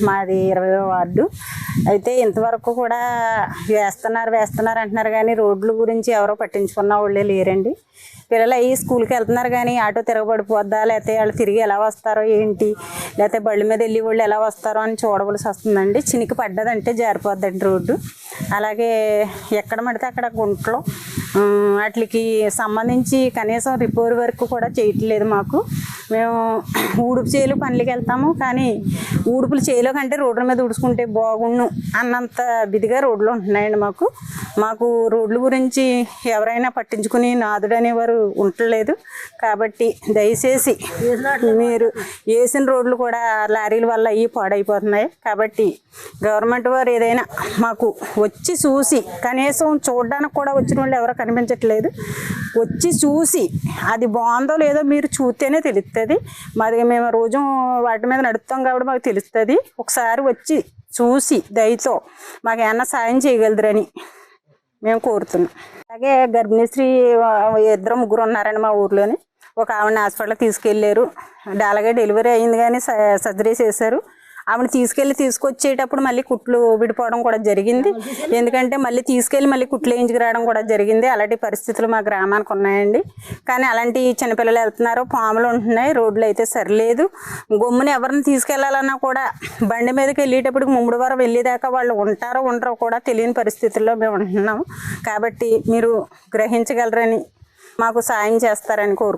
మాది 20వ వార్డు. అయితే ఇంతవరకు కూడా వేస్తున్నారు అంటున్నారు కానీ రోడ్ల గురించి ఎవరో పట్టించుకున్న వాళ్ళే లేరండి. పిల్లలు అయ్యి స్కూల్కి వెళ్తున్నారు కానీ ఆటో తిరగబడిపోద్దా, లేకపోతే వాళ్ళు తిరిగి ఎలా వస్తారో ఏంటి, లేకపోతే బళ్ళు మీద వెళ్ళి వాళ్ళు ఎలా వస్తారో అని చూడవలసి వస్తుందండి. చినికి పడ్డదంటే జారిపోద్దండి రోడ్డు. అలాగే ఎక్కడ పడితే అక్కడ గుంటలు వాటికి సంబంధించి కనీసం రిపేర్ వర్క్ కూడా చేయట్లేదు మాకు. మేము ఊడుపు చేలు పనులకి వెళ్తాము కానీ ఊడుపులు చేలో కంటే రోడ్ల మీద ఊడుచుకుంటే బాగుండు అన్నంత బిదిగా రోడ్లు ఉంటున్నాయండి మాకు రోడ్ల గురించి ఎవరైనా పట్టించుకుని నాదుడు అనేవారు ఉండలేదు. కాబట్టి దయచేసి మీరు వేసిన రోడ్లు కూడా లారీల వల్ల అవి పాడైపోతున్నాయి. కాబట్టి గవర్నమెంట్ వారు ఏదైనా మాకు వచ్చి చూసి, కనీసం చూడడానికి కూడా వచ్చిన వాళ్ళు ఎవరో కనిపించట్లేదు, వచ్చి చూసి అది బాగుందో లేదో మీరు చూస్తేనే తెలుస్తుంది. మరి మేము రోజు వాటి మీద నడుస్తాం కాబట్టి మాకు తెలుస్తుంది. ఒకసారి వచ్చి చూసి దయతో మాకు ఏమన్నా సాయం చేయగలదురని మేము కోరుతున్నాం. అలాగే గర్భిణీ స్త్రీ 2-3 ఉన్నారండి మా ఊర్లోని. ఒక ఆవిడని హాస్పిటల్కి తీసుకెళ్ళారు. అలాగే డెలివరీ అయింది కానీ సర్జరీ చేశారు. ఆవిడ తీసుకొచ్చేటప్పుడు మళ్ళీ కుట్లు విడిపోవడం కూడా జరిగింది. ఎందుకంటే మళ్ళీ మళ్ళీ కుట్లు వేయించుకురావడం కూడా జరిగింది. అలాంటి పరిస్థితులు మా గ్రామానికి ఉన్నాయండి. కానీ అలాంటి చిన్నపిల్లలు వెళ్తున్నారు, పాములు ఉంటున్నాయి, రోడ్లు అయితే సరిలేదు. గమ్మున ఎవరిని తీసుకెళ్లాలన్నా కూడా బండి మీదకి వెళ్ళేటప్పుడు ముమ్మడి వారం వెళ్ళేదాకా వాళ్ళు ఉంటారో ఉండరో కూడా తెలియని పరిస్థితుల్లో మేము ఉంటున్నాము. కాబట్టి మీరు గ్రహించగలరని, మాకు సాయం చేస్తారని కోరుకుంటున్నాం.